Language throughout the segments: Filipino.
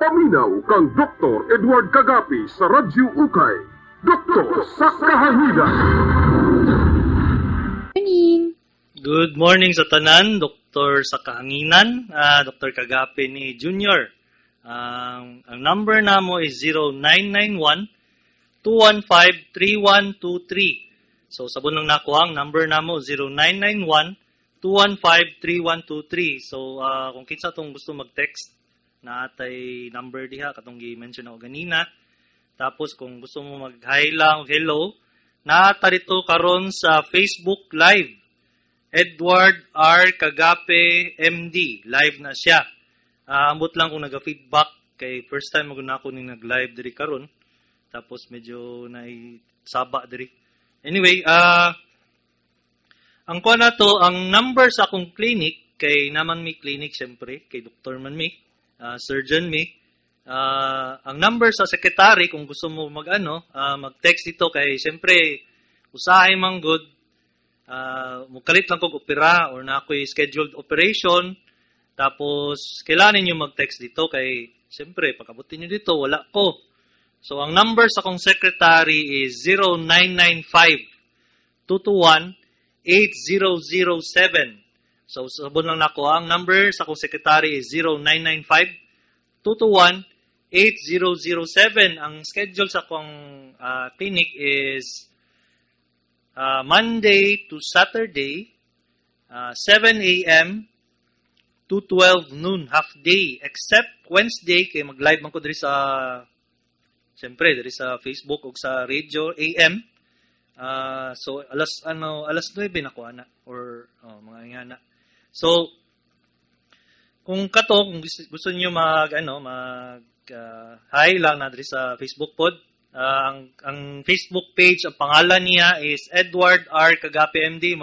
Paminaw kang Dr. Edward Kagapi sa Radyo Ukay. Doktor sa Kahanginan. Morning. Good morning sa tanan, Dr. sa Kahanginan, Dr. Kagapi ni Junior. Ang number namo is 0991-215-3123. So, sabon lang nakuha, ang number namo 0991-215-3123. So, kung kitsa itong gusto mag-text, na atay number diha, katong gi-mention ako ganina. Tapos, kung gusto mo mag-hi lang, hello, naata rito karon sa Facebook Live. Edward R. Kagape, MD. Live na siya. Ambot lang kung nag-feedback kay first time maguna ako ning nag-live diri karon. Tapos medyo naisaba diri. Anyway, ang kuha na to, ang number sa akong clinic, kay naman mi clinic siyempre, kay Dr. man mi, surgeon mi. Ang number sa secretary, kung gusto mo mag-text dito kay siyempre, usahay man good, mukalit lang kong opera or na ako'y scheduled operation. Tapos, kailangan nyo mag-text dito kay, siyempre, pagkabutin nyo dito, wala ko. So, ang number sa kong secretary is 0995-221-8007. So, sabon lang nako. Ang number sa kong secretary is 0995-221-8007. Ang schedule sa kong clinic is Monday to Saturday, 7 a.m. to 12 noon, half day. Except Wednesday, kay mag-live man ko diri sa, siyempre, diri sa Facebook o sa radio, AM. So, alas 9 nakuha na. Or, mga nga na. So, kung gusto niyo hi lang na diri sa Facebook pod. Ang Facebook page, ang pangalan niya is Edward R. Kagapi MD.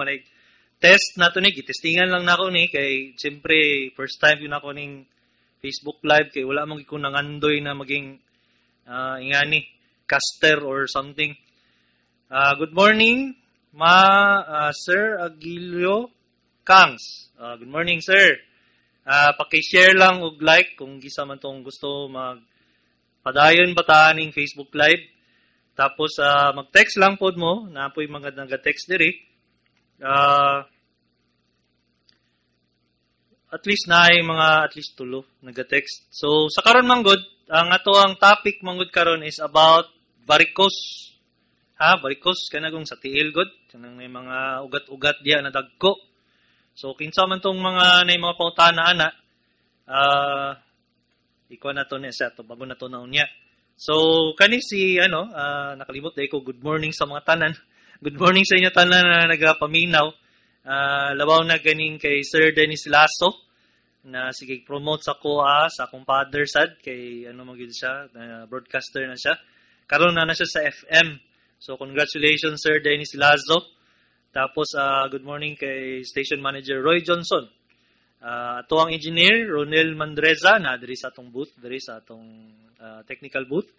Test na to ni, gitestingan lang na ako ni, kay siyempre, first time yun ako ning Facebook Live, kay wala mong ikong nangandoy na maging ingani, caster or something. Good morning, Sir Aguilio Kangs. Good morning, sir. Paki-share lang og like kung gisa man tong gusto padayon bataning Facebook Live. Tapos, mag-text lang pod mo, na po'y mga nag-text diri. At least at least tulo nag-text. So, sa karon manggod, ang topic manggod karon is about varicose. Varicose, kanagong sa tiil god. Kanang may mga ugat-ugat diya na dagko. So, kinsa man tong mga pautana ana, ikaw na to niya to, bago na to na unya. So, kani nakalimot dahil ko, good morning sa mga tanan. Good morning sa inyo tanan na nagapaminaw. Labaw na ganing kay Sir Dennis Lasso, na sige promote sa kuha, sa akong father sad, kay magiging siya, broadcaster na siya. Karon na siya sa FM. So, congratulations Sir Dennis Lasso. Tapos, good morning kay Station Manager Roy Johnson. Ato ang engineer, Ronel Mandreza, na diri sa atong booth, diri sa atong technical booth.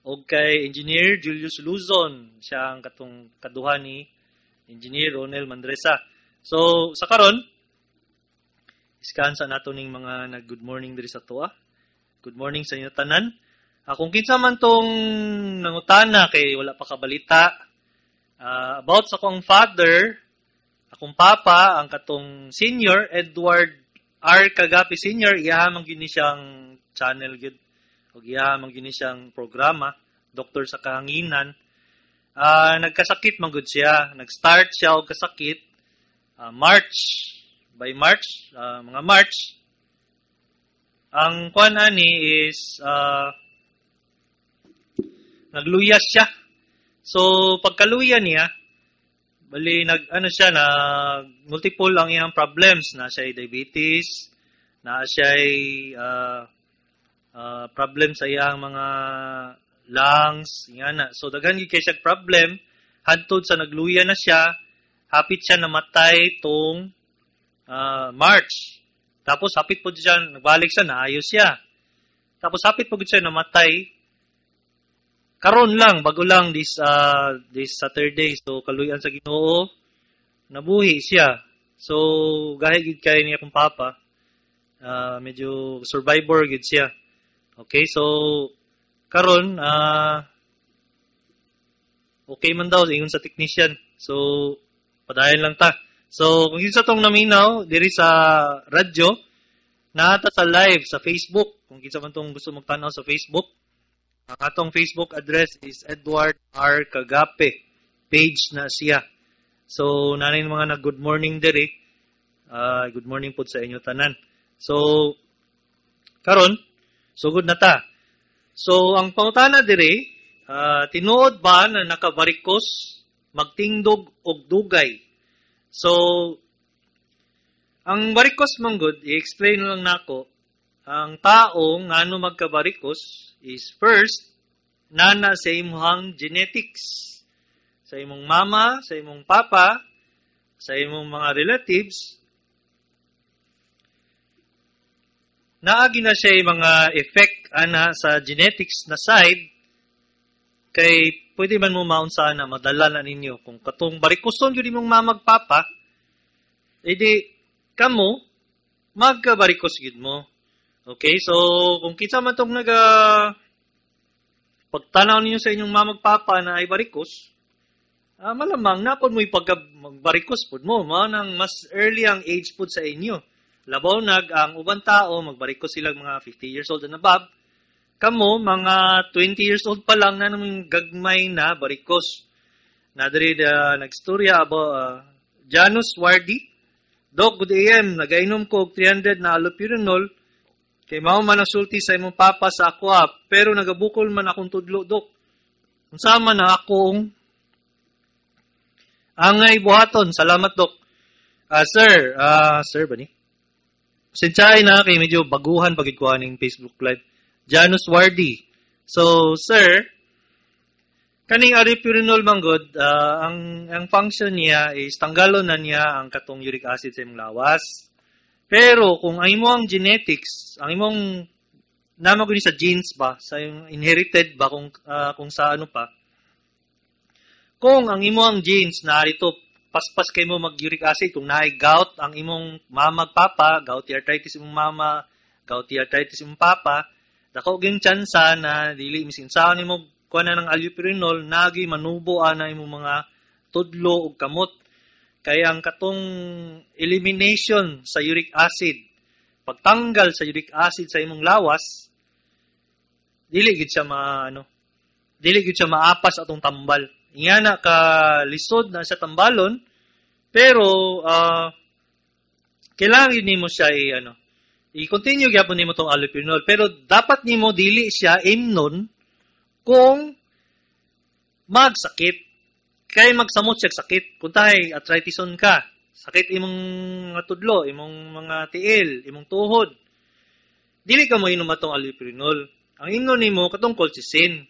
O kay engineer Julius Luzon, siya ang kaduha ni engineer Ronel Mandreza. So, sa karon, iskansa nato ning mga nag-good morning diri sa toa. Good morning sa inyo tanan. Kung kinsa man tong nangutana kay wala pa kabalita, about sa akong father, akong papa, ang katong senior, Edward R. Kagapi Senior, iyahamang gini siyang channel, o iyahamang gini siyang programa, Doktor sa Kahanginan. Nagkasakit manggod siya. Nag-start siya og kasakit by March, mga March. Ang kuan ani is nagluyas siya. So, pagkaluya niya, bali, multiple ang iyang problems. Na siya ay diabetes, na siya ay problem sa iyang mga lungs, ingana. So, daghan gid kay siya problem, hantod sa nagluya na siya, hapit siya namatay tong March. Tapos, hapit po siya, nagbalik siya, naayos siya. Tapos, hapit po siya namatay, karon lang, bago lang this Saturday. So, kaluyan sa Ginoo, nabuhi siya. So, gahigid kay niya kung papa. Medyo survivor gid siya. Okay, so karon okay man daw ingon sa technician. So padayon lang ta. So kung kinsa tong naminaw diri sa radyo, naata sa live sa Facebook. Kung kinsa man tong gusto magtanaw sa Facebook, ang atong Facebook address is Edward R. Kagape. Page na siya. So nanay mga nag-good morning diri. Good morning po sa inyo tanan. So karon sugod na ta. So ang pangutana diri, tinuod ba na nakabarikos magtingdog og dugay? So ang barikos manggod, i-explain lang nako. Ang tao ngano magkabarikos is first nana sa imong genetics. Sa imong mama, sa imong papa, sa imong mga relatives, naagi na siya mga effect ana sa genetics na side, kay pwede man mo maunsa na madala na ninyo. Kung katong barikoson yun mong mamagpapa, edi kamo, magkabarikos yun mo. Okay, so kung kinsa man tong pagtanaw ninyo sa inyong mamagpapa na ay barikos, malamang napon mo magbarikos po mo, nang mas early ang age po sa inyo. Labaw ang ubang tao, magbarikos sila mga 50 years old and above. Kamo, mga 20 years old pa lang na namang gagmay na barikos. Nadari nagstorya about Janus Wardi. Dok, good AM, nagainom ko og 300 na allopurinol. Kay mao man nasulti sa imong papa sa aqua, pero nagabukol man akong tudlo, Dok. Unsama na akong angay buhaton. Salamat, Dok. Sir ba ni? Sinsay na kay medyo baguhan pagid ko aning Facebook Live. Janus Wardi. So, sir, kaning allopurinol manggod, ang function niya is tanggalon na niya ang katong uric acid sa imong lawas. Pero kung ang imong genetics, ang imong namaguni sa genes ba, sa yung inherited ba kung sa ano pa. Kung ang imong genes na rito paspas kay mo mag-uric acid, kung naay gout ang imong mamagpapa, gouty arthritis imong mama, gouty arthritis imong papa, dako gyud tsansa na dili misin sa nimo kuan ng allopurinol nagi manubo ana imong mga tudlo ug kamot. Kaya ang katong elimination sa uric acid, pagtanggal sa uric acid sa imong lawas, dili gyud siya maapas atong tambal. Ingana ka lisod na sa tambalon, pero kailangan nimo siya i-continue gyapon nimo tong allopurinol, pero dapat nimo dili siya imnon kung magsakit. Kay magsamot siya sakit. Kung tayo arthritison ka, sakit imong mga tudlo, imong mga tiil, imong tuhod. Dili ka mo inom atong allopurinol. Ang imnon nimo katong colchicine.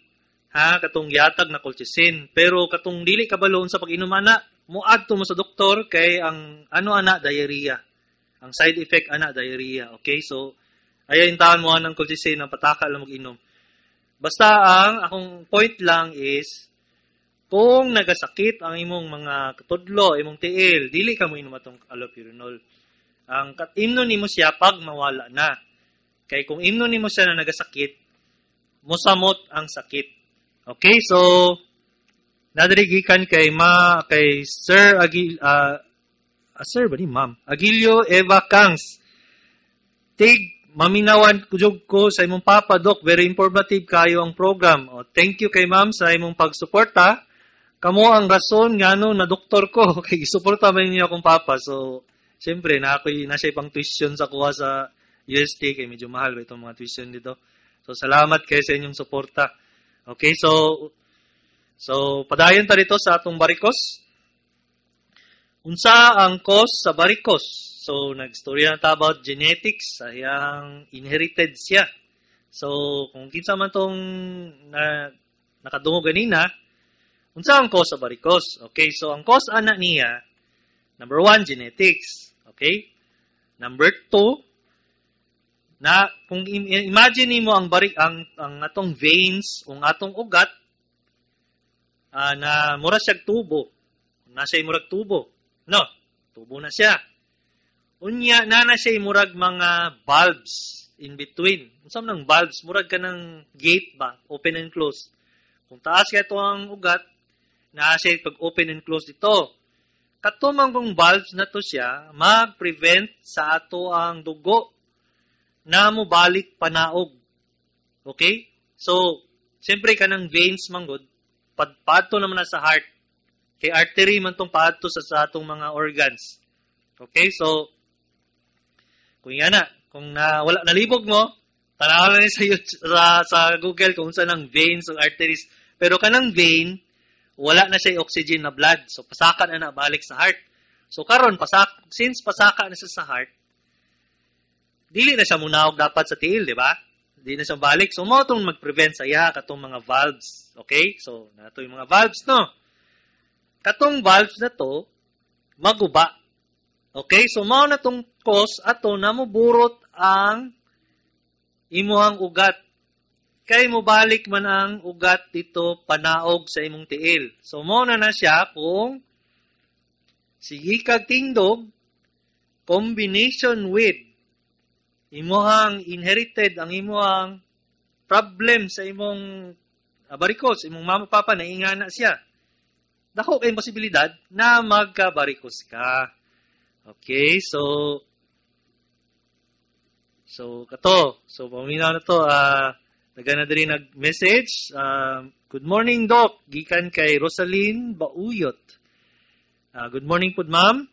Katong yatag na colchicine. Pero katong dili ka balon sa pag-inom ana, muadto mo sa doktor kay ang diarrhea. Ang side effect diarrhea. Okay? So ayaw intahan mo ng colchicine ang pataka lang mag-inom. Basta ang akong point lang is kung nagasakit ang imong mga katudlo, imong tiil, dili ka mo inom atong allopurinol. Ang imnon nimo siya pag mawala na. Kay kung imnon nimo siya na nagasakit, mosamot ang sakit. Okay, so nadirigikan kay Sir Sir ba ni Ma'am? Agilio Eva Kangs. Maminawan kujog ko sa imong papa, Doc. Very informative kayo ang program. Thank you kay Ma'am sa imong pagsuporta. Kamo ang rason ngano na doktor ko kay suporta man niya akong papa. So, siyempre na siya pang tuition sa kuha sa UST kay medyo mahal ba itong mga tuition dito. So, salamat kayo sa inyong suporta. Okay, so padayon ta dito sa atong barikos. Unsa ang cause sa barikos? So, nagstorya na ta about genetics, sayang inherited siya. So, kung kinsa man tong nakadungog ganina, unsa ang cause sa barikos? Okay, so ang cause ana niya, number 1, genetics. Okay? Number 2, na kung imagine mo ang atong veins, ang atong ugat, na mura siya tubo. Nasa murag tubo. No, tubo na siya. Unya, na siya murag mga bulbs. in between. Unsa man ng valves, murag ka ng gate ba, open and close. Kung taas kaya ito ang ugat, naa siya pag open and close dito. Katumang kong valves na to siya, mag-prevent sa ato ang dugo na mubalik panaog. Okay? So, siyempre ka ng veins manggod, padto naman na sa heart. Kay artery man tong padto sa atong mga organs. Okay? So, kung yan na, kung wala nalibog mo, tanaw lang sa Google kung saan ang veins o arteries. Pero kanang vein, wala na siya oxygen na blood. So, pasaka na balik sa heart. So, karon since pasaka na siya sa heart, dili na siya munawag dapat sa tiil, di ba? Di na siya balik. So, mo itong mag-prevent sa iya katong mga valves. Okay? So, nato yung mga valves, no? Katong valves na to, maguba. Okay? So, mao na tong cause ato na muburot ang imuhang ugat. Kay mo balik man ang ugat dito panaog sa imong tiil. So, mao na siya kung sige kag tindog combination with imuhang inherited ang imuhang problem sa imong varicose, imong mama papa na ingana siya. Dako kay posibilidad na magka-varicose ka. Okay, so kato. So paminaw na to, nagana diri nag-message. Good morning, Doc. Gikan kay Rosaline Bauyot. Good morning pud, ma'am.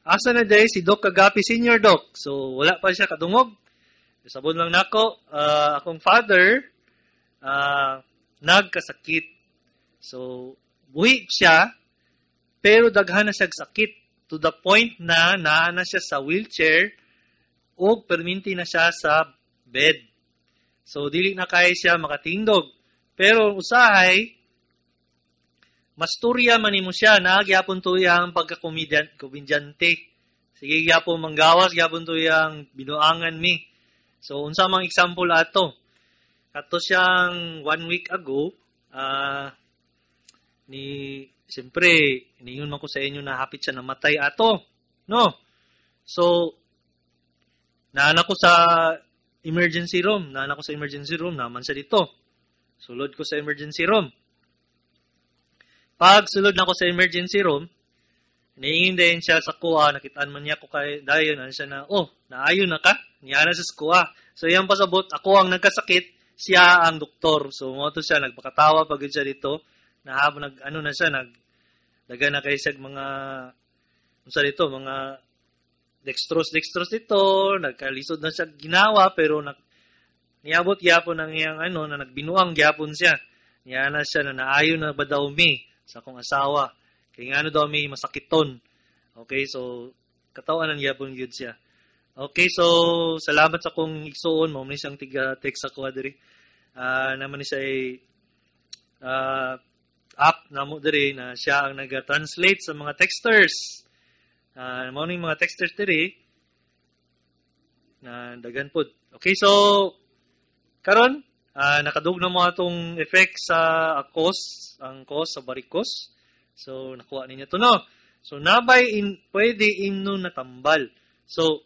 Asa na day si Doc Kagapi Senior, Doc? So wala pa siya kadungog. Sabon lang nako, akong father nagkasakit. So buhi siya pero daghan na siya sakit. To the point na naa na siya sa wheelchair o perminti na siya sa bed. So, dili na kaya siya makatindog. Pero usahay, masturya man mo siya na gyapon to yang pagkakomedyante. Sige, gyapon manggawas, gyapon to yang binuangan mi. So, unsa mang example ato? Kato siyang 1 week ago, siyempre, iniyon man ko sa inyo na hapit siya namatay ato. No? So, naanak ko sa emergency room. Naman siya dito. Sulod ko sa emergency room. Pag sulod na ko sa emergency room, niingin din siya sa kuha. Nakitaan man niya ko kay dayon. Ano siya na, naayon na ka? Niya na siya sa kuha. So, yan pasabot. Ako ang nagkasakit. Siya ang doktor. So, mo to siya. Nagpakatawa pag siya dito. Daga na kayo siya mga dextrose dito, nagkalisod na siya ginawa, pero niabot gyapon ang iyang na nagbinuang gyapon siya. Niya na siya na naayon na ba daw mi sa akong asawa. Kaya nga daw mi masakiton. Okay, so katawan ang gyapon yun siya. Okay, so salamat sa akong igsuon, mo ni siyang tiga-text ako diri. Naman ni siya app na mo diri na siya ang nag-translate sa mga texters. Mao ning mga texters diri na dagan pod. Okay, so karon nakadug na mo atong effect sa cause sa varicose. So nakuha ninyo to, no? So nabay pwede inno natambal. So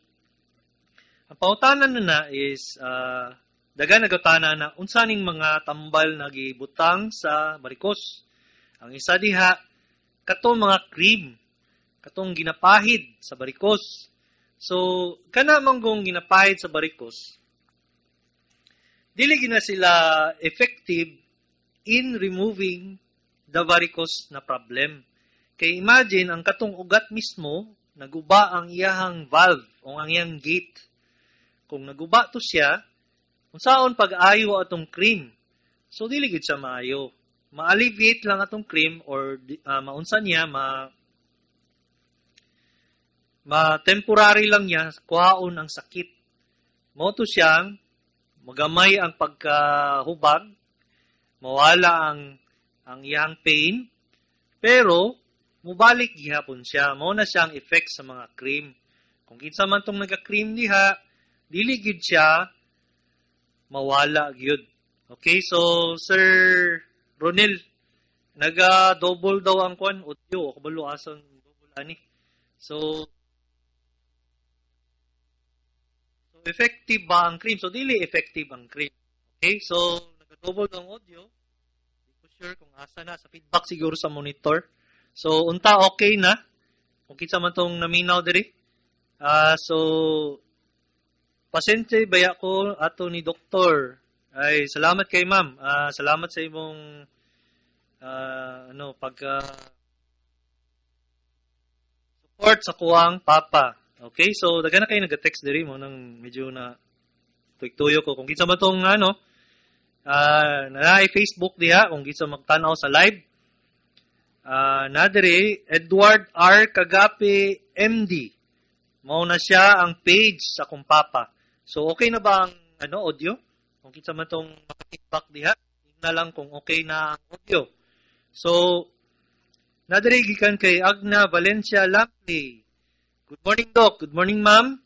ang pautanan na is dagan nagutana na unsa ning mga tambal na gibutang sa varicose. Ang isa diha, katong mga cream, katong ginapahid sa varicose. So, kana manggong ginapahid sa varicose, dili gina sila effective in removing the varicose na problem. Kay imagine, ang katong ugat mismo, naguba ang iyahang valve o ang iyang gate. Kung naguba to siya, unsaon pag-ayo atong cream. So, dili gid siya maayo. Ma-alleviate lang atong cream or maunsa niya, ma-temporary lang niya, kuhaon ang sakit. Moto siyang magamay ang pagkahubag, mawala ang iyang pain, pero mubalik gihapon siya. Mao na siyang effect sa mga cream. Kung kinsa man tong naga-cream diha, dili gyud siya mawala gyud. Okay, so Sir Ronel, naga-double daw ang kwan audio. Ako balo asang double ani. So effective ba ang cream? So, dili effective ang cream. Okay? So, nag-double ang audio. Hindi ko sure kung asa na. Sa feedback siguro sa monitor. So, unta okay na. Kung kitsa man tong naminaw diri. So, pasensya baya ko ato ni doktor. Ay, salamat kay ma'am. Salamat sa imong support sa kuwang papa. Okay? So, daga na kayo nag-text diri mo nang medyo na tuyok-tuyo ko. Kung kitsa man tong na Facebook diha, kung kitsa magtanaw sa live, nadiri, Edward R. Kagape, MD. Mao na siya ang page sa kong papa. So, okay na ba ang audio? Kung kitsa man tong feedback diha, tingnan lang kung okay na ang audio. So, nadiri gikan kay Agna Valencia Lampli. Good morning, Doc. Good morning, ma'am.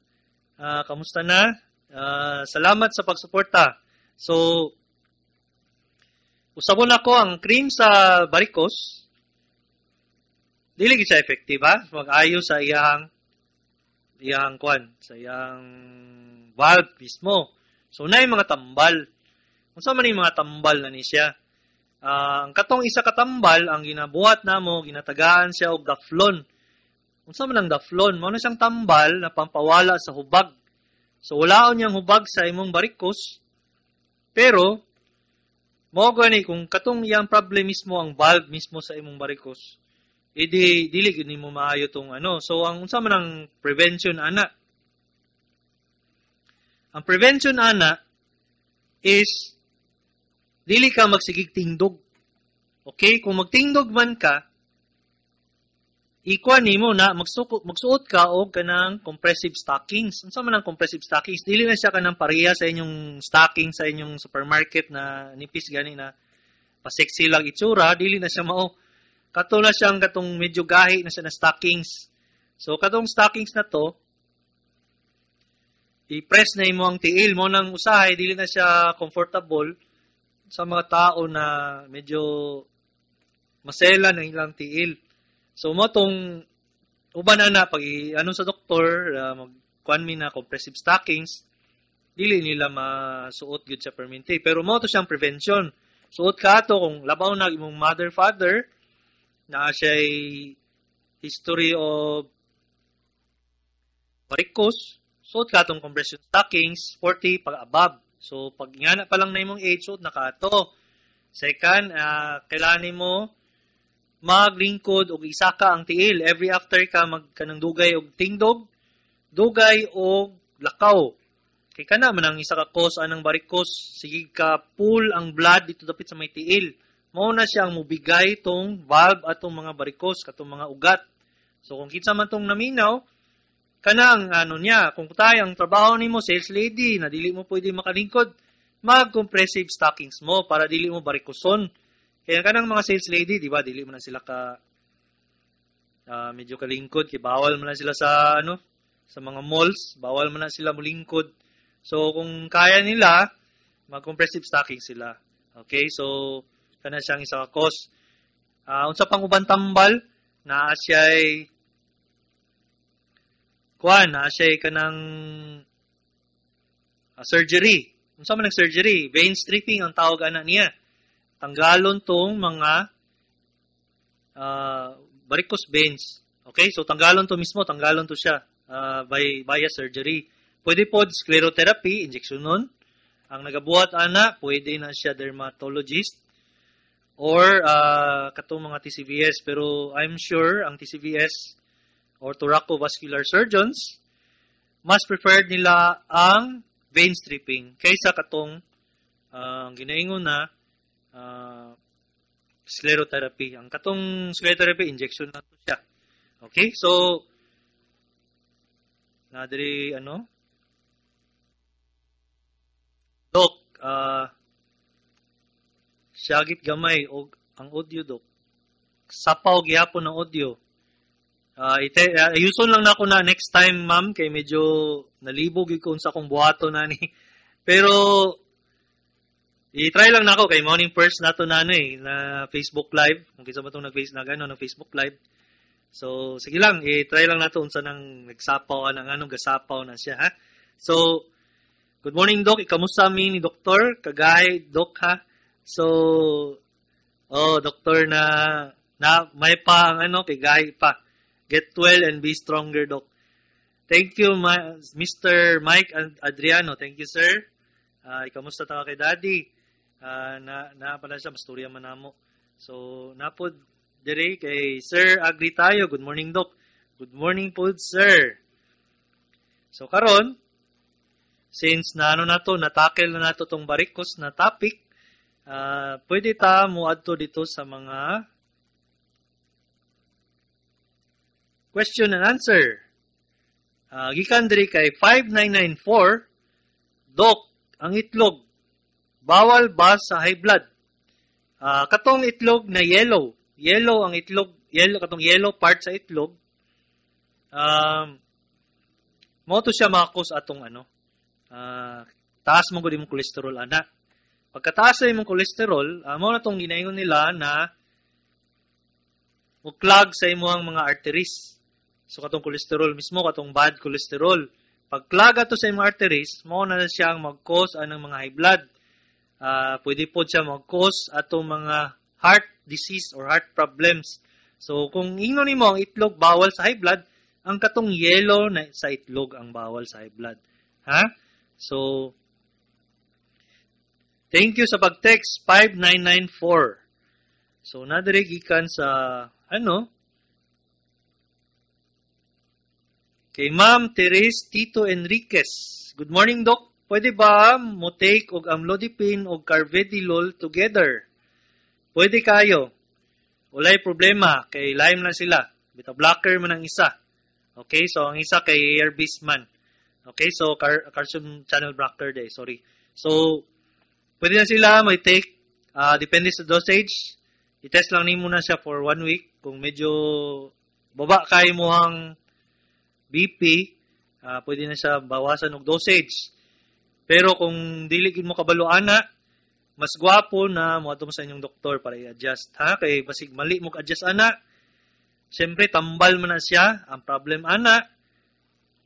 Kamusta na? Salamat sa pagsuporta. So, usabon ako ang cream sa varicose. Dili gid siya effective, ha? Mag-ayo sa iyang valve mismo. So, na yung mga tambal. Kung saan man yung mga tambal na ni siya. Ang katong isa katambal, ang ginabuhat na mo, ginatagaan siya og daflon. Kung saan man ang daflon, mo na siyang tambal na pampawala sa hubag. So, walaon niyang hubag sa imong varicose. Pero, mo gani kung katong iyang problem mismo ang valve mismo sa imong varicose, dili gid nimo maayo tong So, ang unsa man ang prevention ana? Ang prevention ana is dili ka magsigig tingdog. Okay? Kung magtingdog man ka, ikuan nimo na magsuot ka og kanang compressive stockings. Unsa man ang compressive stockings? Dili na siya kanang pareha sa inyong stocking sa inyong supermarket na nipis gani na pa-sexy lang itsura, dili na siya mao. Kato na siyang katong medyo gahi na siya na stockings. So katong stockings na to, i-press na imo ang tiil mo nang usahay, dili na siya comfortable sa mga tao na medyo masela ng ilang tiil. So mo tong uban na pag sa doktor, magkuan mi na compressive stockings, dili nila masuot gyud sa permanente. Pero mo to siyang prevention. Suot ka ato kung labaw na imong mother father na siya'y history of varicose, suot ka itong compression stockings, 40 pag above. So, pag ingana pa lang na imong age, suot na ka ito. Second, kailangan mo maglingkod o isaka ang tiil. Every after ka magkanang dugay o tingdog, dugay o lakaw. Kaya ka naman ang isa ka cause anang varicose, sige ka pull ang blood dito dapit sa may tiil. Mao na siyang mubigay tong valve atong mga varicose katong mga ugat. So kung kitsa man tong naminaw, kanang kung tayo ang trabaho nimo sales lady na dili mo pwede makalingkod, mag-compressive stockings mo para dili mo varicoson. Kaya kanang mga sales lady, di ba, dili mo na sila medyo kalingkod, kay bawal mo na sila sa sa mga malls, bawal mo na sila mulingkod. So kung kaya nila, mag-compressive stockings sila. Okay? So kana siyang isa ka cause. Unsa pang uban tambal na siya'y kanang surgery. Unsa man ang surgery? Vein stripping ang tawag ana niya. Tanggalon tong mga varicose veins. Okay? So tanggalon to siya via surgery. Pwede po sclerotherapy, injection nun. Ang nagabuhat ana, pwede na siya dermatologist or katong mga TCVS. Pero I'm sure ang TCVS or thoraco-vascular surgeons, mas preferred nila ang vein stripping kaysa katong ginaingon na sclerotherapy. Ang katong sclerotherapy, injection na to siya. Okay? So, nadiri, Dok, syagit gamay o ang audio, Dok. Sapaw gihapon ng audio. Ayuson lang na ako na next time, ma'am, kay medyo nalibog ko sa akong buhato na ni. Pero, i-try lang na ako kay morning first na to na na Facebook Live. Kung kisa ba itong ng Facebook Live. So, sige lang, i-try lang na to unsa nang nagsapaw, gasapaw na siya, ha? So, Good morning, Doc. Ikamusta mi ni Doktor? Kagay, Doc, ha? So, Doktor na may pa ang kagay pa. Get well and be stronger, Doc. Thank you, Mr. Mike Adriano. Thank you, sir. Ikamusta ta kay Daddy? Na pala siya, masturya man namo. So, napod dire kay Sir Agri tayo. Good morning, Doc. Good morning po, sir. So, karon, since natakel na nato tong barikos na topic, pwede ta mo adto dito sa mga question and answer. Gikan diri kay 5994, Doc, ang itlog, bawal ba sa high blood? Katong itlog na yellow ang itlog, katong yellow part sa itlog, mo to siya makakos atong taas mo gud imong cholesterol ana. Pagkataas sa imong cholesterol, mo na tong ginaingon nila na clog sa imong mga arteries. So, katong cholesterol mismo, katong bad cholesterol. Pag clog ato sa imong arteries, mo na siyang mag-cause anong mga high blood. Pwede po siya mag-cause atong mga heart disease or heart problems. So, kung ingnon nimo ang itlog bawal sa high blood, ang katong yellow na sa itlog ang bawal sa high blood. Ha? So, thank you sa pag-text 5994. So, nadiri gikan sa kay Ma'am Teres Tito Enriquez. Good morning, Doc. Pwede ba mo take og amlodipine og carvedilol together? Pwede kayo. Walay problema. Kay Lyme na sila. Beta blocker man ang isa. Okay, so ang isa kay ARBs man. Okay, so calcium channel blocker day. Sorry. So, pwede na sila may take. Depende sa dosage. I-test lang nimo na siya for 1 week. Kung medyo baba kay mo ang BP, pwede na siya bawasan og dosage. Pero kung dili gid mo kabalo ana, mas gwapo na moadto mo sa inyong doktor para i-adjust, ha? Kay basig mali mo ka-adjust ana, syempre tambal man na siya. Ang problem ana,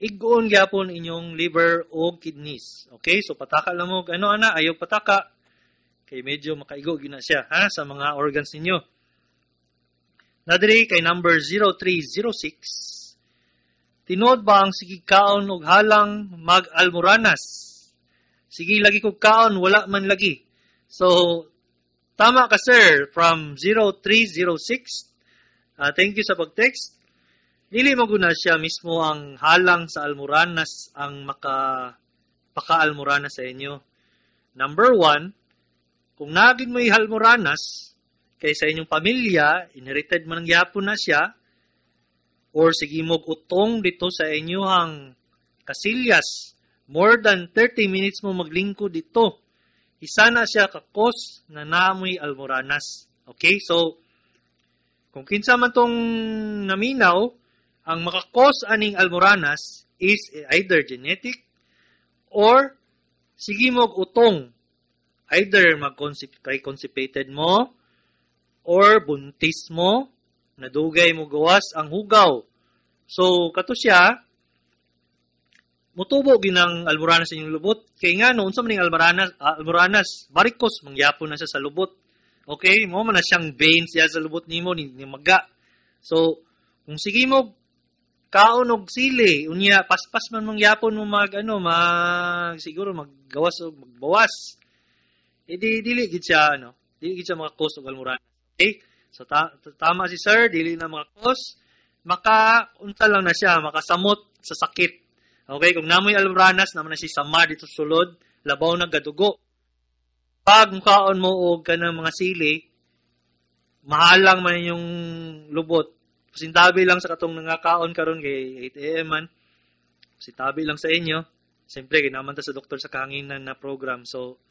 iguon gyapon inyong liver o kidneys. Okay? So pataka lang mo ana, ayaw pataka. Kay medyo makaigo gina siya, ha, sa mga organs ninyo. Nadiri kay number 0306. Tinod ba ang sige kaon og halang mag-almoranas? Sige lagi kog kaon, wala man lagi. So, tama ka sir, from 0306. Thank you sa pag-text. Dili mo guna siya mismo ang halang sa almoranas ang paka-almoranas sa inyo. Number 1, kung naging may almoranas, kay sa inyong pamilya, inherited man ang yapon na siya, or sige mo utong dito sa inyong kasilyas, more than 30 minutes mo maglingkod dito, isa na siya kakos na naamoy almoranas. Okay, so, kung kinsa man tong naminaw, ang makakos aning almoranas is either genetic or sige mo utong, either constipated mo or buntis mo, nadugay mo gawas ang hugaw. So, kato siya, mutubo ginang almoranas sa inyong lubot. Kaya nga, noon sa maning almoranas, barikos, mangyapon na siya sa lubot. Okay? Mo man na siyang veins siya sa lubot nimo ni maga. So, kung sige mo, kaon og sili, unya, paspas man mangyapon mo siguro maggawas o magbawas. Dili gid siya, dili gid siya makakos og almoranas. Okay? So, tama si sir, dili na makakos, makaunta lang na siya, makasamot sa sakit. Okay, kung namoy almoranas, naman na siya sama dito sulod, labaw na gadugo. Pag mukaon mo og kanang mga sili, mahalang man yung lubot. Pasintabi lang sa katong nangakaon karon kay 8 AM man. Pasintabi lang sa inyo. Siyempre, ginaman ta sa doktor sa kahanginan na program. So,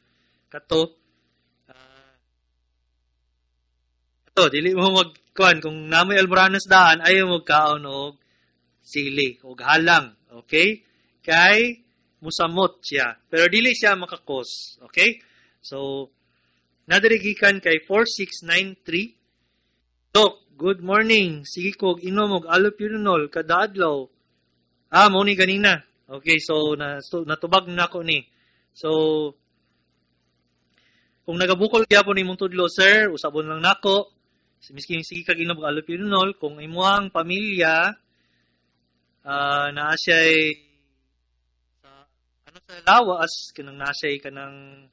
dili mo magkuan kung namoy almoranas daan ayaw mo kaon og sili og halang, okay? Kay musamot siya, pero dili siya makakos, okay? So, nadirigikan kay 4693. Doc, good morning. Sige ko inom og allopurinol kada adlaw. Mo ni ganina. Okay, so natubag na ako ni. So, kung nagabukol gyapon imong tudlo, sir, usabon lang nako. Miski sige kag inom og allopurinol, kung imuhang pamilya naa siya'y sa lawas kanang nasay kanang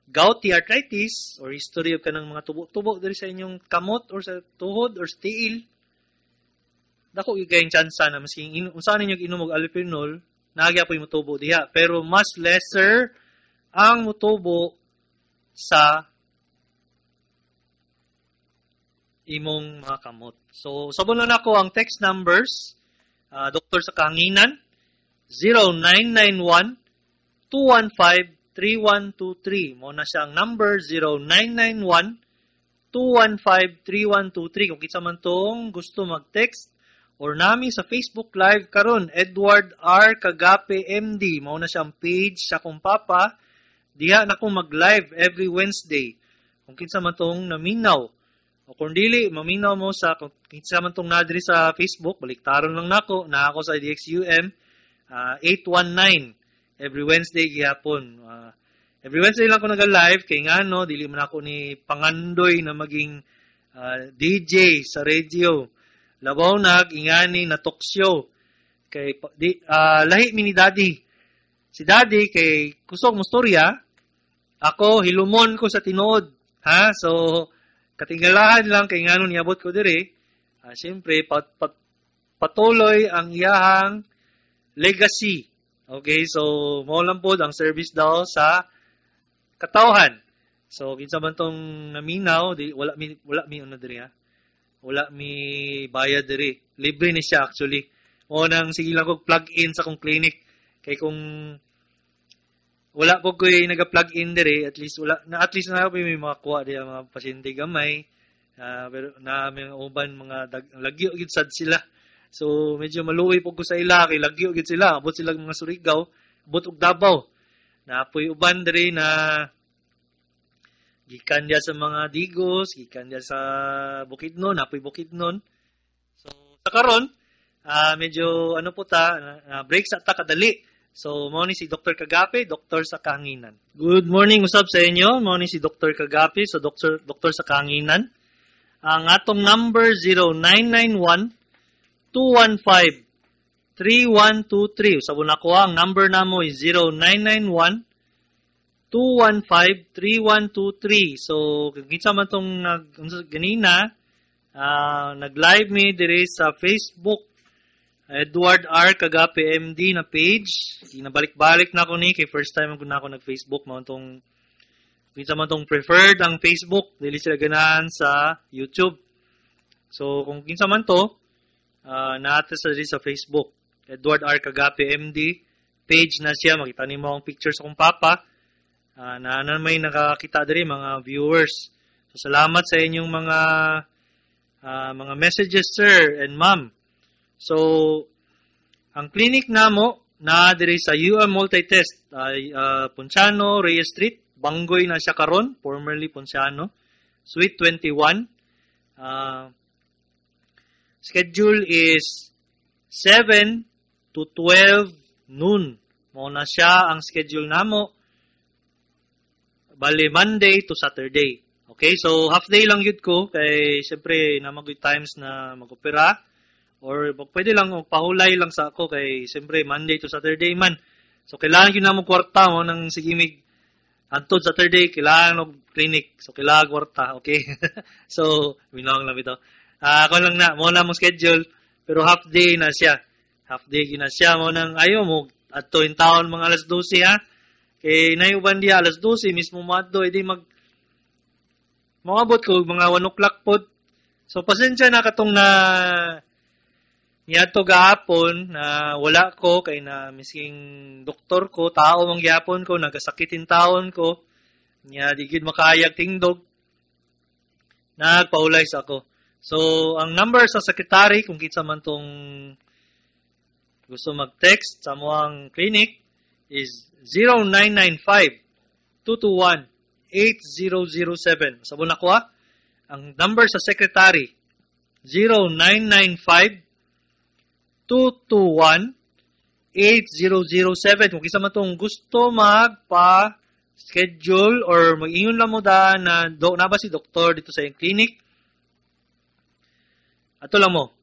gouty arthritis or history of kanang mga tubo-tubo diri sa inyong kamot or sa tuhod or sa tiil, dako gyud kayong tsansa na maski unsa ninyo inom og allopurinol naagya po yung mutubo diha, pero mas lesser ang mutubo sa imong mga kamot. So sabon lang ako ang text numbers, Doktor sa Kahanginan 0991-215-3123. Mo na siya ang number 0991-215-3123. Kung kitsa man tong gusto mag-text or nami sa Facebook Live karon, Edward R. Kagape MD. Mo na siya ang page sa kong papa. Diha na ko mag-live every Wednesday. Kung kitsa man tong naminaw o kung dili, maminaw mo sa kung kitsa man tong nadri sa Facebook, baliktaron lang nako na ako sa DXUM 819 every Wednesday gihapon. Every Wednesday lang ako nag-live kay ngano dili man ako ni pangandoy na maging DJ sa radio. Labaw ingani na talk show kay lahi mi ni Daddy. Si Daddy kay kusog mo storya, ako hilumon ko sa tinuod. Ha? So katingalahan lang kay ngano niabot ko dire. Siyempre patuloy ang iyahang legacy. Okay, so mao lang po ang service daw sa katawhan. So kinsa man tong naminaw, wala mi ano diri ha. Wala mi bayad diri. Libre ni siya actually. Mo nang sige lang kog plug in sa kong clinic kay kung wala po ko'y naga-plug in diri, at least na may makakuha diya mga pasyente gamay. Pero na may uban mga lagyo gid sad sila. So medyo maluoy po ko sa ila kay lagyo gid sila, abot sila mga Surigao, abot og Davao. Naapoy uban diri na gikan dia sa mga Digos, gikan dia sa Bukidnon, naapoy Bukidnon. So sa karon medyo ano po break sa ta kadali. So mo ni si Dr. Kagape, Doktor sa Kahanginan. Good morning usab sa inyo. Mo ni si Dr. Kagape, so Doktor sa Kahanginan. Ang atong number 0991-215-3123. Sabon ako ang number namo is 0991-215-3123. So, kagitsa man itong ganina, nag-live me dire sa Facebook, Edward R. Kagape MD na page. Kinabalik-balik na ako ni, kay first time ako nag-Facebook, kagitsa man itong preferred ang Facebook, dili sila ganahan sa YouTube. So, kung kinsa man to, natin sa Facebook, Edward R. Kagape MD, page na siya, makita niyo ang picture sa kong papa, na may nakakita diri mga viewers. So, salamat sa inyong mga messages, sir and ma'am. So, ang clinic namo na diri sa UM Multitest, Ponciano, Reyes Street, Bangoy na siya karon, formerly Ponciano, Suite 21. Schedule is 7 to 12 noon. Muna siya ang schedule namo. Bali, Monday to Saturday. Okay, so half day lang yun ko. Kay, siyempre, na mag-good times na mag-opera. Or, pwede lang, pahulay lang sa ako. Kay, siyempre, Monday to Saturday man. So, kailangan yun na mo kwarta mo ng sigimig. Antod Saturday, kailangan ng clinic. So, kailangan kwarta. Okay? So, minawang lang ito. Ako lang na, muna mo schedule, pero half day na siya. Half day na siya, muna ayaw mo, at to in taon mga alas 12 ha. Kay nayuban diya, alas 12, mismo mo ato, edi mangabot ko, mga 1 o'clock po. So, pasensya na katong na niyato gahapon, na wala ko, kay na misking doktor ko, tao mang gihapon ko, nagasakitin taon ko, niya digid makayag tingdog, nagpaulay sa ako. So, ang number sa secretary, kung kitsa man tong gusto mag-text sa muang clinic, is 0995-221-8007. Sabon ako ha. Ang number sa secretary, 0995-221-8007. 8007. Kung kisa man tong gusto magpa-schedule or mag-ingon lang mo da na na ba si doktor dito sa iyong clinic, ato lang mo.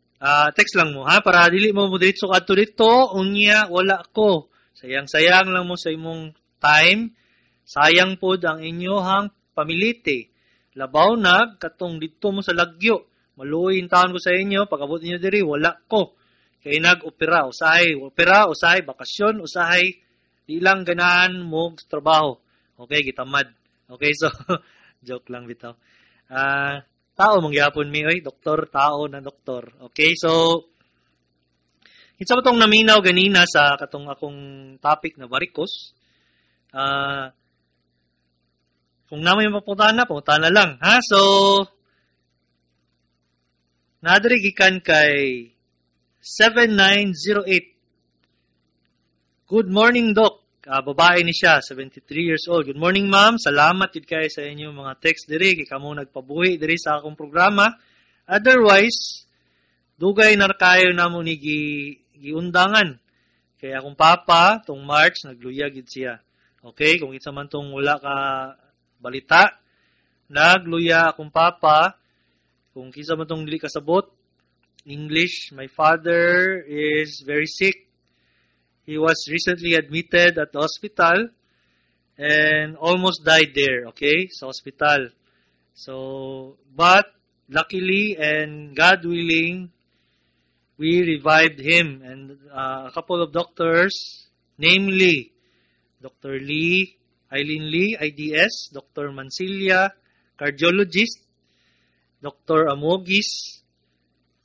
Text lang mo, ha? Para dili mo diretso kadto dito, unya, wala ko. Sayang-sayang lang mo sa imong time. Sayang pod ang inyohang pamilite. Labaw na, katong dito mo sa Lagyo. Maluoy taon ko sa inyo, pag-abot niyo diri, wala ko. Kaya nag-opera, usahay, bakasyon, usahay, di lang ganahan mo trabaho. Okay, gitamad. Okay, so, joke lang bitaw. Tao mangyapon mi, oy, doktor, tao na doktor. Okay, so, kitsa ba itong naminaw ganina sa katong akong topic na varicose? Kung naman yung papunta na lang. Ha? So, nadari gikan kay 7908. Good morning, Doc. Babae ni siya, 73 years old. Good morning, ma'am. Salamat yun kayo sa inyo mga text diri. Kaya mo nagpabuhi diri sa akong programa. Otherwise, dugay na kayo na mo ni giundangan. Kaya akong papa, tong March, nagluyag yun siya. Okay? Kung isa man tong wala ka balita, nagluya akong papa. Kung kisa man tong dili kasabot, English, my father is very sick. He was recently admitted at the hospital and almost died there, okay, sa hospital. So, but luckily and God willing, we revived him. And a couple of doctors, namely Dr. Lee, Eileen Lee, IDS, Dr. Mancilia, cardiologist, Dr. Amogis,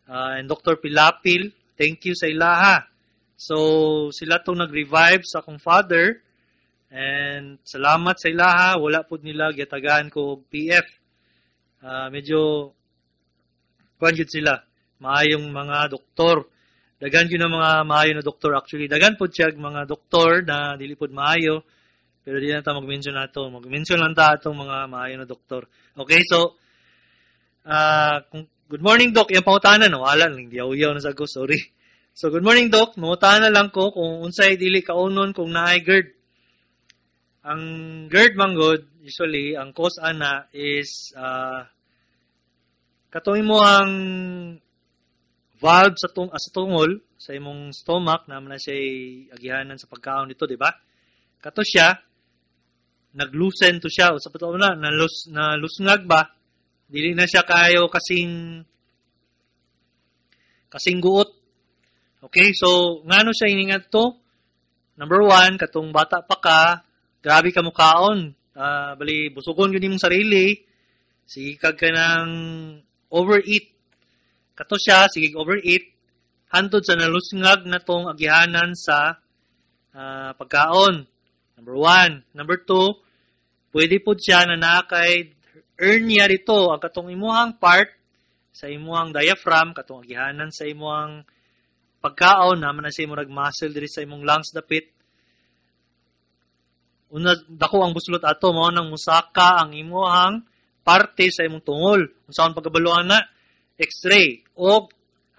and Dr. Pilapil. Thank you sa ilaha. So, sila itong nag-revive sa akong father. And salamat sa ilaha. Wala po nila gyatagaan ko og PF. Medyo kuan gyud sila. Maayong mga doktor. Dagan gyud na mga maayo na doktor actually. Dagan po siya mga doktor na dili pod maayo. Pero di na ta mag-mention nato. Mag-mention lang ta atong mga maayo na doktor. Okay, so good morning, Doc. Yung pangutanan, wala lang. Diyaw-yaw na sa ko. Sorry. So, good morning, Doc. Mangutanan lang ko kung unsay dili kaunon kung naay GERD. Ang GERD, manggod, usually, ang cause ana is katong mo ang valve sa tungol, sa imong stomach, naman na siya agihanan sa pagkaon nito, di ba? Kato siya, nag-loosen to siya. O sa pato na, nalusngag ba? Dili na siya kayo kasing guot. Okay, so ngano siya iningat to? Number 1, katong bata pa ka, grabe ka mukaon. Bali, busugon yun mong sarili. Sige kag ka ng overeat. Kato siya, sige overeat. Hantod sa nalusngag na tong agihanan sa pagkaon. Number 1. Number 2, pwede po siya na nakay hernia dito. Ang katong imuhang part sa imuhang diaphragm, katong agihanan sa imuhang pagkaon, naman na sa imong nag-muscle diri sa imong lungs dapit. Una, dako ang buslot ato, mao nang musaka ang imuhang parte sa imong tungol. Unsaon pagkabaluan na? X-ray o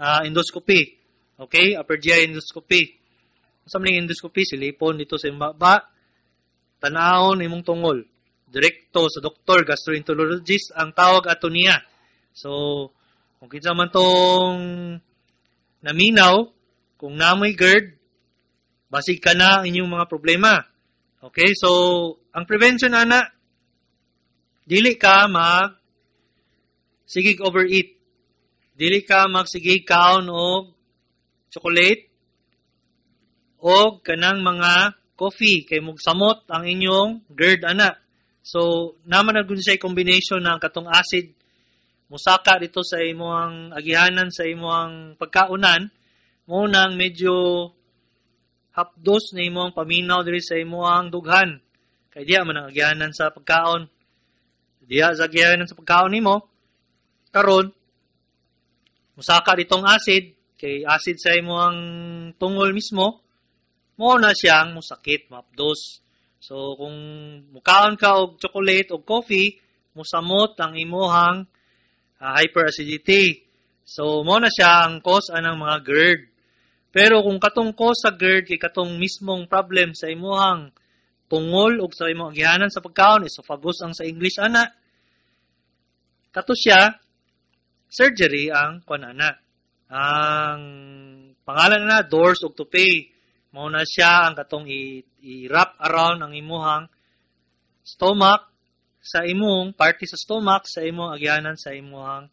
endoscopy. Okay? Upper GI endoscopy. Unsa man endoscopy? Silipon dito sa imong baba. Tanawon imong tungol. Direkto sa doktor, gastroenterologist ang tawag ato niya. So, kung kinsa man tong naminaw, kung namoy GERD, basig ka na inyong mga problema. Okay, so, ang prevention, ana, dili ka sigig overeat. Dili ka sigig kaon og chocolate o kanang mga coffee, kay mugsamot ang inyong GERD, ana. So, naman na siya combination ng katong acid, musaka dito sa imong agihanan sa imong pagkaunan, mo nang medyo hapdos na imong paminaw diri sa imong dughan. Kay diya man ang agihanan sa pagkaon. Diya sa agihanan sa pagkaon nimo, karon musaka ditong acid, kay acid sa imong tungol mismo, mo na siyang musakit, mapdos. So, kung mukaon ka og chocolate o coffee, musamot ang imuhang hyperacidity. So, mo na siya ang cause anang mga GERD. Pero kung katong cause sa GERD kay katong mismong problem sa imuhang tungol o sa imong agihanan sa pagkaon, esophagus ang sa English ana, kato siya, surgery ang kunana. Ang pangalan na doors og tupay. Mao na siya ang katong i-wrap around ang imuhang stomach sa imong party sa stomach sa imong agianan sa imong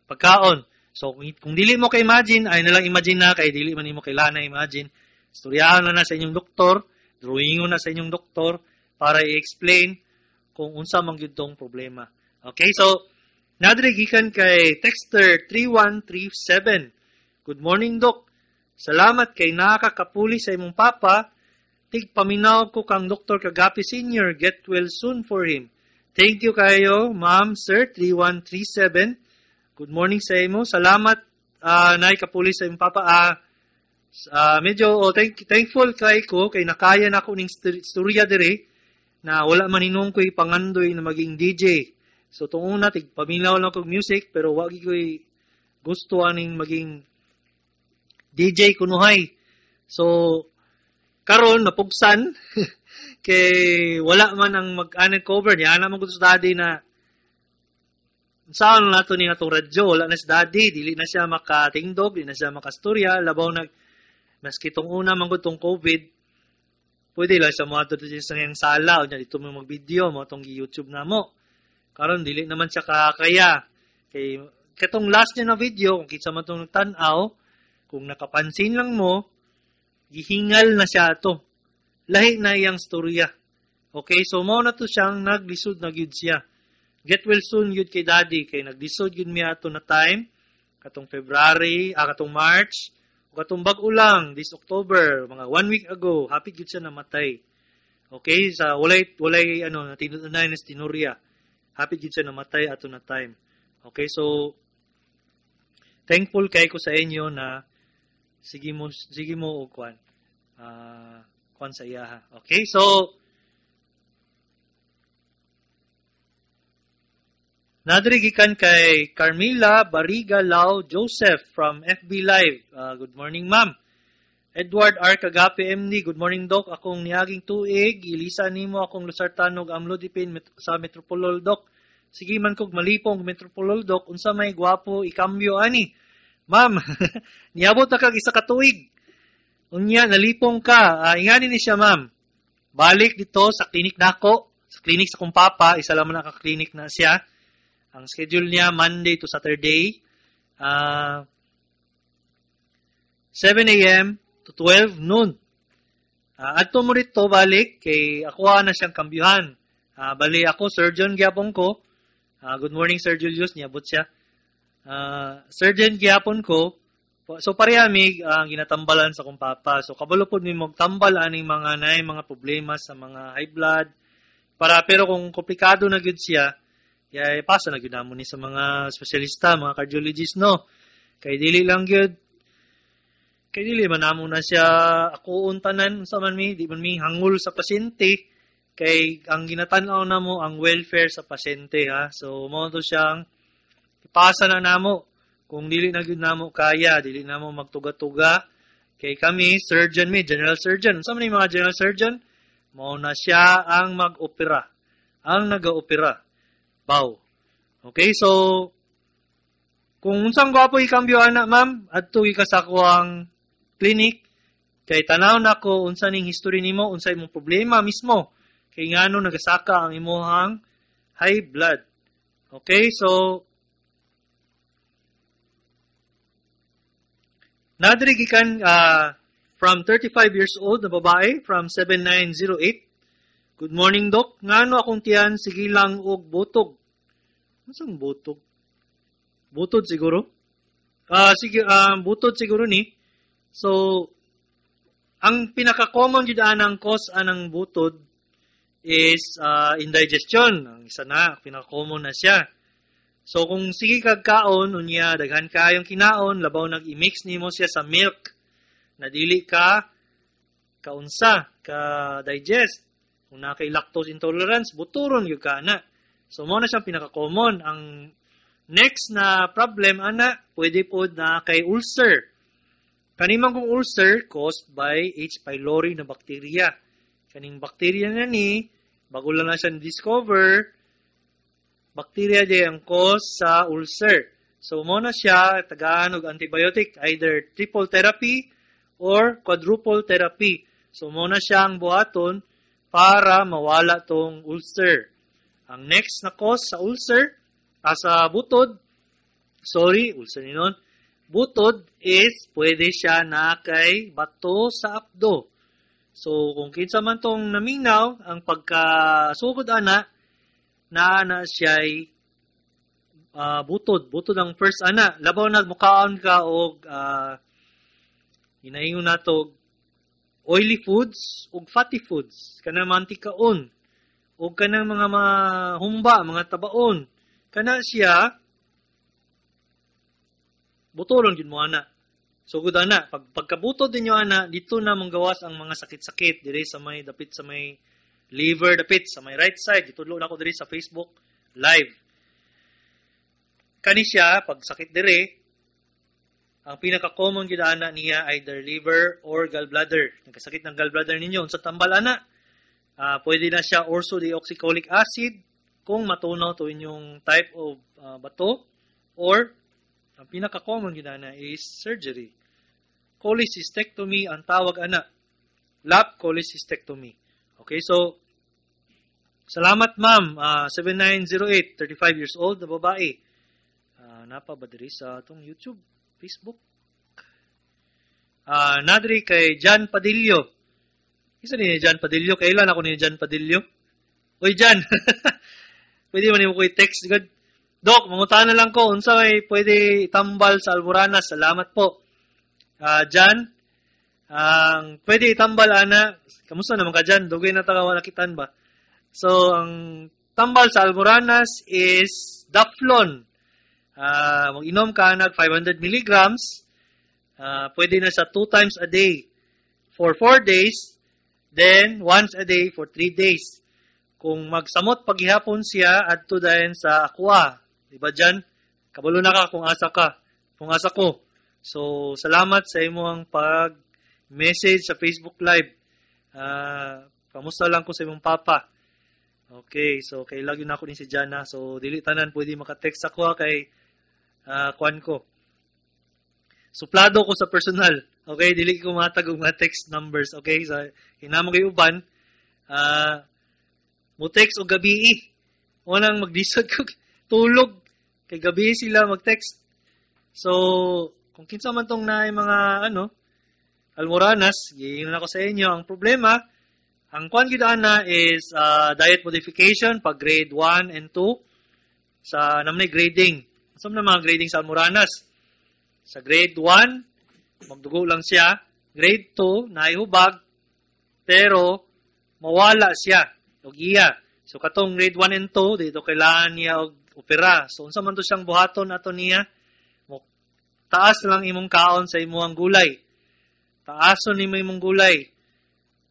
pagkaon. So kung dili mo ka imagine ay nalang imagine na kay dili man nimo kailangan imagine. Istoryahan na sa inyong doktor, drawingon na sa inyong doktor para i-explain kung unsa man gyud tong problema. Okay, so nadiri gikan kay texter 3137. Good morning, Doc. Salamat kay nakakapuli sa imong papa. Tigpaminaw ko kang Dr. Kagapi Sr. Get well soon for him. Thank you kayo, Ma'am, Sir, 3137. Good morning sa imo. Salamat, nakakapuli sa imong papa. Medyo thankful kay ko kay nakaya na ako ning istorya dire na wala man hinung ko'y pangandoy na maging DJ. So, itong una, tigpaminaw lang kong music, pero wagi ko'y gusto aning maging DJ kunuhay. So, karon napugsan, kay wala man ang mag-anag cover niya. Ana man ko sa daddy na, saan na ito ni atong radyo, wala na si daddy, dili na siya makatingdog, dili na siya makastorya, labaw na, maski itong una man ko itong COVID, pwede lang siya mga ito sa ngayong sala, o niya dito mo mag-video, mo itong YouTube na mo. Karon dili naman siya kakaya. Kay katong last niya na video, kung kitsa man itong nagtanaw, kung nakapansin lang mo, gihingal na siya ito. Lahi na iyang storya. Okay, so mo na to siyang naglisod na gyud siya. Get well soon gyud kay daddy, kay naglisod gyud miya ato na time, katong February, katong March, o katong bag-o lang, this October, mga 1 week ago, happy gyud siya namatay. Okay, sa walay tinutunan na tinurya. Happy gyud siya namatay ato na time. Okay, so thankful kay ko sa inyo na sige mo og kwan sa iyaha. Okay, so nadiri gikan kay Carmila Bariga Lau Joseph from FB Live. Good morning, ma'am. Edward R. Kagapi MD, good morning, Doc. Akong niaging tuig, ilisa nimo akong lusartanog amlodipin sa Metropolol, Doc. Sige man kog malipong Metropolol, Doc. Unsa may gwapo ikambyo ani? Ma'am, niabot na kag isa ka tuig. Unya, nalipong ka. Ingani ni siya, ma'am. Balik dito sa klinik nako, sa klinik sa kong papa, isa lang naka-klinik na siya. Ang schedule niya, Monday to Saturday, 7 a.m. to 12 noon. Adto mo rito balik, kay ako na siyang kambyuhan. Bali ako, surgeon gyapon ko. Good morning, Sir Julius, niabot siya. Surgeon gyapon ko. So pareha mig ginatambalan sa kong papa. So kabalo pod mi magtambal aning mga problema sa mga high blood. Pero kung komplikado na gyud siya, pasa na gyud namon ni sa mga espesyalista, mga cardiologist no. Kay dili lang gyud. Kay dili man namo na siya ako untanan sa man mi, di man mi hangul sa pasyente. Kay ang ginatan-aw namo ang welfare sa pasyente ha. So mo to siyang ipasa na namo. Kung dili na gyud namo kaya, dili namo magtuga-tuga, kay kami surgeon general surgeon. Sa man mga general surgeon, mao na siya ang mag-opera. Ang naga-opera. Bow. Okay, so kung unsang gwapo ikambyo ana, ma'am, adto ka sa kuang clinic, kay tanaw nako unsa ning history nimo, unsa imong problema mismo. Kay ngano nagasaka ang imong high blood. Okay, so nadiri gikan from 35 years old na babae from 7908. Good morning, Doc. Ngano akong tiyan sige lang og butog. Unsang butog? Butod siguro? Sige, butod siguro ni. So ang pinaka-common jud anang cause anang butod is indigestion. Ang isa na, pinaka-common na siya. So, kung sige kag kaon, unya, daghan kayong kinaon, labaw nag-i-mix nimo siya sa milk, na dili ka kaunsa, ka-digest. Kung na kay lactose intolerance, buturon yung ka na. So, mo na siyang pinaka-common. Ang next na problem, ana, pwede po na kay ulcer. Kanimang kong ulcer caused by H. pylori na bacteria. Kaning bacteria na ni, bago lang na siya na-discover, bacteria di ang cause sa ulcer. So, muna siya, tagaan og antibiotic, either triple therapy or quadruple therapy. So, muna siya ang buhaton para mawala tong ulcer. Ang next na cause sa ulcer, sa butod, ulcer ni nun, butod is, pwede siya na kay bato sa apdo. So, kung kinsa man tong naminaw, ang pagkasugod ana, na siya'y butod. Butod ang first ana. Labaw na mukaon ka o inaingon na to oily foods o fatty foods. Kanang mantikaon. O kanang mga humba, mga tabaon. Kana siya, butolon yun mo ana. So, good ana. Pagkabutod din yung ana, dito na manggawas ang mga sakit-sakit. Dire sa may, dapit sa may liver, dapit sa may right side. Itudlo na ako dire sa Facebook Live. Kani siya, pag sakit dire, ang pinaka-common yun ana niya, either liver or gallbladder. Nagkasakit ng gallbladder ninyo. Sa tambal ana, pwede na siya orthodeoxycholic acid kung matunaw to inyong type of bato, or ang pinaka-common yun ana is surgery. Cholecystectomy ang tawag ana. Lap cholecystectomy. Okay, so, salamat ma'am. 7908, 35 years old na babae. Napa ba diri sa itong YouTube, Facebook? Nadri kay John Padillo. Isa ni John Padillo. Kailan ako ni John Padillo? Uy, John. Pwede mo nimo ko i-text. Good. Dok, mangutaan na lang ko. Unsa may pwede itambal sa Almoranas. Salamat po. John, pwede itambal, ana. Kamusta naman ka, John? Dugay na taga nakitan ba? So, ang tambal sa Almoranas is Daflon. Mag-inom ka nag 500 milligrams. Pwede na sa 2 times a day for 4 days. Then, once a day for 3 days. Kung magsamot paghihapon siya, adto dayon sa aqua. Diba, John? Kabalo na ka kung asa ka. Kung asa ko. So, salamat sa imo ang pag-message sa Facebook Live. Kamusta lang ko sa imong papa. Okay, so kay lagi na ako ni si Jana. So, dili tanan pwede maka-text ako kay kuan ko. Suplado ko sa personal. Okay, dili ko matag og mga text numbers. Okay, so hinamo kay uban mo text og gabi. Unang magdisod ko tulog kay gabi sila mag-text. So, kung kinsa man tong naay mga Almoranas, giingnan ako sa inyo. Ang problema, ang kuan gid ana is diet modification pag grade 1 and 2 sa namay grading. Saan na mga grading sa Almoranas? Sa grade 1, magdugo lang siya. Grade 2, naihubag, pero mawala siya. Og iya. So, katong grade 1 and 2, dito kailangan niya og opera. So, unsa man to siyang buhaton ato niya? Taas lang imong kaon sa imong gulay. Taason nimo imong gulay.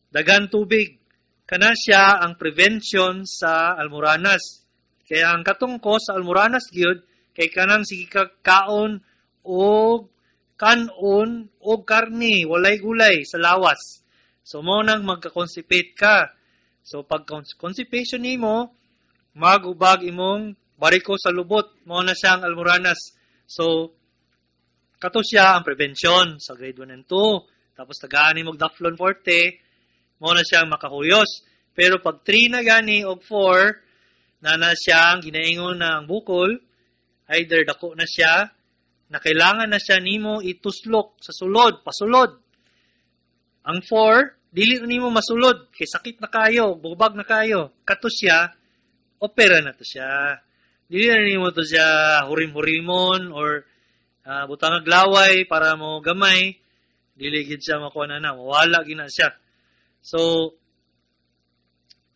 Dagan tubig. Kana siya ang prevention sa Almoranas. Kaya ang katong ko sa Almoranas gyud kay kanang sige ka kaon o kanon o karne, walay gulay sa lawas. So mo nang magka-constipate ka. So pag constipation nimo, magubag imong bariko sa lubot, mo na siyang Almoranas. So kato siya ang prevention sa grade 1 and 2. Tapos tagaan mo Daflon Forte, mo na siyang makahuyos. Pero pag 3 na gani o 4, na siyang ginaingon na ang bukol, either dako na siya, na kailangan na siya nimo ituslok sa sulod, pasulod. Ang 4, dili na nimo masulod, kay sakit na kayo, bubag na kayo. Kato siya, opera na to siya. Dili na nimo to siya hurim-hurimon or butang aglaway para mo gamay, diligid siya makuha na, mawala gina siya. So,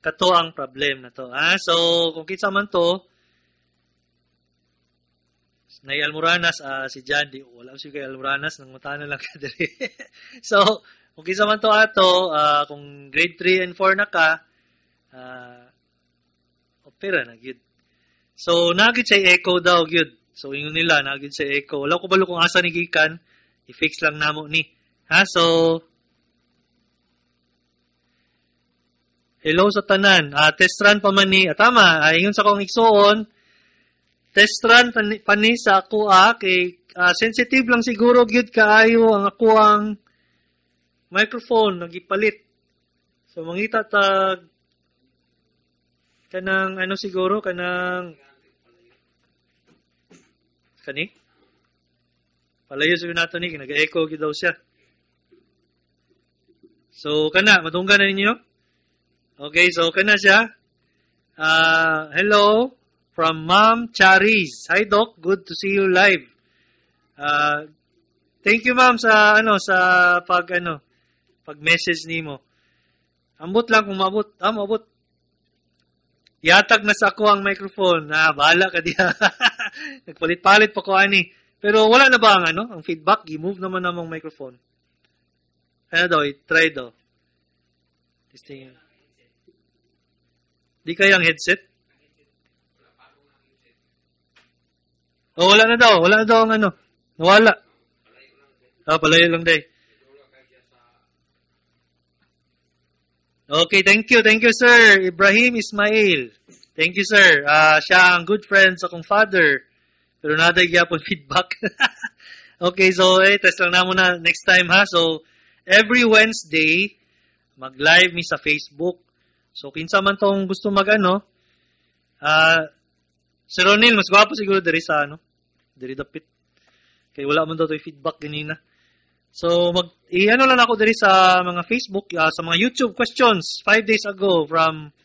kato ang problem na to. So, kung kitsa man to, na Almoranas, si John, wala siya kay Almoranas, nang mutana lang ka dali. So, kung kitsa man to ato, kung grade 3 and 4 na ka, opera na, good. So, nagit siya echo daw, good. So, yun nila, nagid sa echo. Wala ko balo kung asa ni gikan, i-fix lang namo ni. Ha? So, hello sa tanan. Test run pa man ni, tama, ingon sa kong igsuon, test run pa ni sa ako kay sensitive lang siguro gyud kaayo ang ako ang microphone nagipalit. So mangita tag kanang ano siguro kanang kani palayo siguro nato ni nag-echo gyud daw siya. So kana matunggan na ninyo. Okay, so kana siya. Hello from Ma'am Charis. Hi Doc, good to see you live. Thank you Ma'am sa pag-message nimo. Ambot lang kung maabot. Maabot. Yatag na sa ako ang microphone. Bahala ka diha. Nagpalit-palit pa ko ani. Pero wala na ba ang feedback? I-move naman namang microphone. Ano daw, try daw. Testing. Di kayang headset? Wala na daw. Wala na daw ang nawala. Palayo lang day. Okay, thank you. Thank you, sir. Ibrahim Ismail. Thank you, sir. Siya ang good friend sa kong father. Pero naday gyapon feedback. Okay, so test lang na muna next time ha. So, every Wednesday, mag-live mi sa Facebook. So, kinsa man tong gusto si Ronil, mas gwapo siguro diri sa diri dapit. Kaya wala man daw to'y feedback ganina. So, lang ako diri sa mga Facebook, sa mga YouTube questions 5 days ago from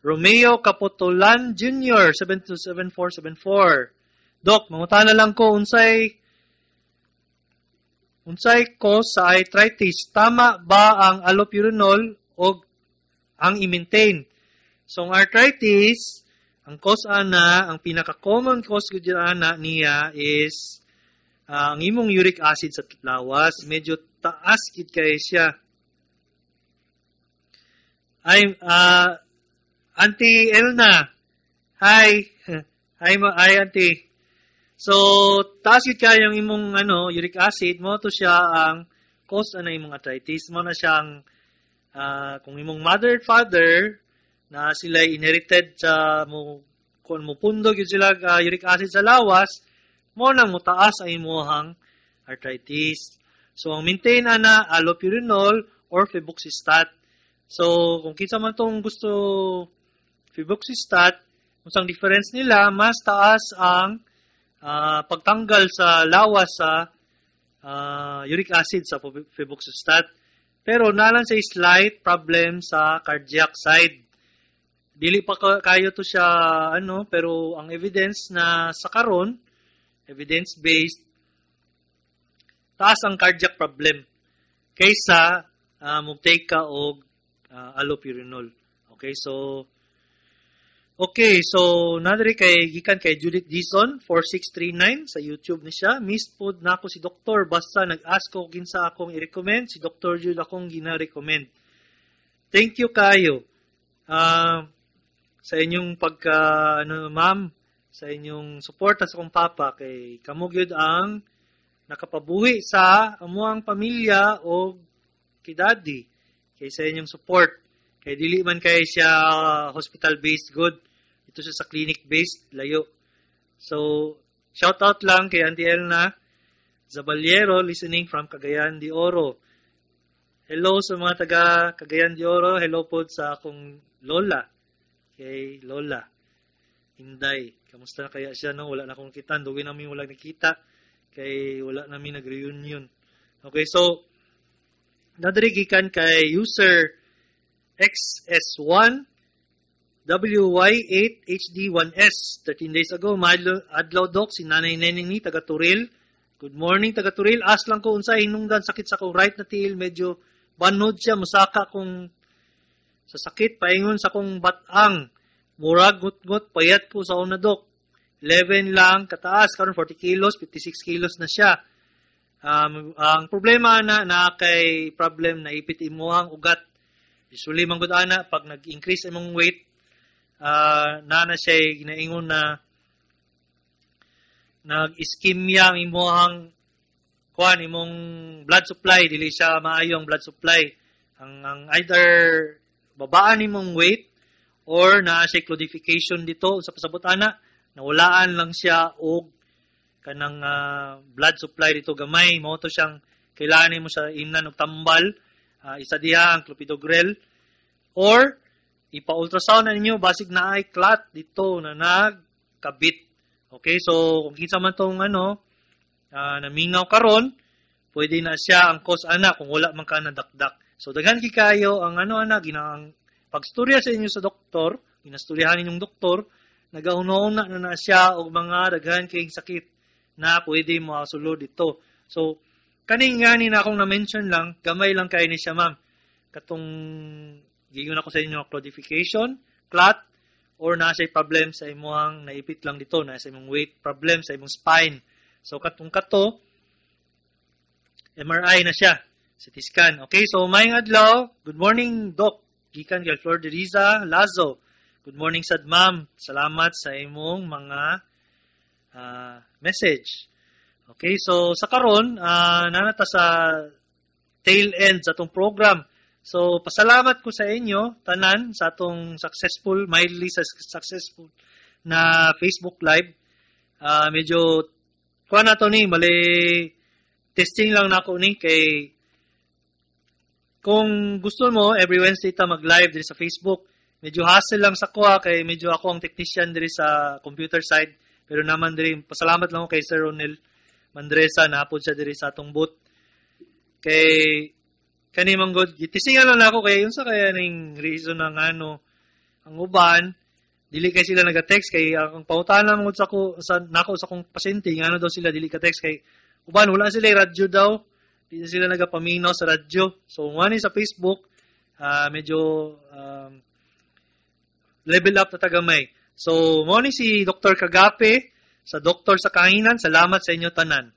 Romeo Capotolan Jr. 727474. Doc, mangutana lang ko unsay cause sa arthritis. Tama ba ang allopurinol o ang i-maintain? So, ang arthritis, ang cause ang pinaka-common cause ko niya is ang imong uric acid sa lawas. Medyo taas kid kay siya. Auntie Elna. Hi. Hi, Auntie. So, taas kid kay yung imong uric acid mo to siya ang cause imong arthritis. Mo na siyang kung imong mother at father na sila inherited sa kung pundog yun sila uric acid sa lawas, mo nang mutaas ang imuhang arthritis. So, ang maintain allopurinol or febuxostat. So, kung kinsa man tong gusto febuxostat, kung difference nila, mas taas ang pagtanggal sa lawas sa uric acid sa febuxostat. Pero nalan sa slight problem sa cardiac side. Dili pa kayo to siya pero ang evidence na sa karon, evidence-based, taas ang cardiac problem kaysa mag-take ka og allopurinol. Okay, so nadiri gikan kay Judith Dison 4639 sa YouTube ni siya. Missed pod na ako si Doktor basta nag-ask ko kinsa akong i-recommend, si Dr. Jude akong gina-recommend. Thank you kayo. Sa inyong ma'am, sa inyong suporta sa kong papa kay kamo gyud ang nakapabuhi sa amuang pamilya o kay daddy kay sa inyong support. Kay dili man kay siya hospital-based good. Ito siya sa clinic-based, layo. So, shout out lang kay Auntie Elna Zaballero listening from Cagayan de Oro. Hello sa mga taga Cagayan de Oro. Hello po sa akong lola. Kay Lola Inday. Kamusta na kaya siya Wala na akong kita. Duwi namin wala nakita. Kay wala namin nag-reunion. Okay, so nadirigikan kay user XS1 WY8HD1S 13 days ago. Adlaw Doc, si Nanay Neneng ni taga Turil. Good morning taga Turil. As lang ko unsa hinungdan sakit sa kong right na tiil. Medyo banod siya. Musaka kong sa sakit. Paingon sa kong batang. Murag ngut-ngut. Payat ko sa una Doc. 11 lang kataas. Karon 40 kilos. 56 kilos na siya. Ang problema na kay problem na ipit imuhang ugat. Usually manggod ana pag nag-increase imong weight na siya ginaingon na nag-ischemia ang imuhang kuan imong blood supply dili siya maayo ang blood supply. Ang either babaan imong weight or na siya claudification dito sa pasabot ana, nawalaan lang siya og kanang blood supply dito gamay, mao to siyang kailangan mo sa imnan og tambal, isa diha ang clopidogrel, or ipa-ultrasound na ninyo basig na ay clot dito na nagkabit. Okay, so kung kinsa man tong namingaw karon, pwede na siya ang cause ana kung wala man ka nadakdak. So daghan gi kayo ang ginang pagstorya sa inyo sa doktor, ginastoryahan ninyong doktor, nagauna-una na siya og mga daghan kay sakit na pwede mo sulod dito. So kaning nga ni na akong na-mention lang, gamay lang kay ni siya ma'am. Katong gigon ako sa inyo claudification, clot, or nasa problem sa imong naipit lang dito, nasa imong weight problem sa imong spine. So katong kato, MRI na siya, CT scan. Okay, so mayong adlaw, good morning Doc, gikan kay Flor de Riza, Lazo. Good morning sad ma'am, salamat sa imong mga message. Okay, so sa karon, nanata sa tail end sa atong program. So pasalamat ko sa inyo tanan sa atong mildly successful na Facebook Live. Medyo kuha na to ni, mali testing lang na ako ni kay kung gusto mo every Wednesday ta mag-live diri sa Facebook. Medyo hassle lang sa kuha kay medyo ako ang technician diri sa computer side, pero naman diri pasalamat lang ako kay Sir Ronel Mandresa na apod siya diri sa atong booth. Kay kani man god gitisingan lang ako kay unsa kaya ning reason ng ang uban dili kay sila naga-text kay ang pangutana mo sa nako sa kong pasyente ngano daw sila dili ka-text kay uban wala sila radyo daw, di sila nagapaminaw sa radyo. So ngani sa Facebook medyo level up na tagamay. So mo ni si Dr. Kagape sa Doktor sa Kahinan. Salamat sa inyo tanan.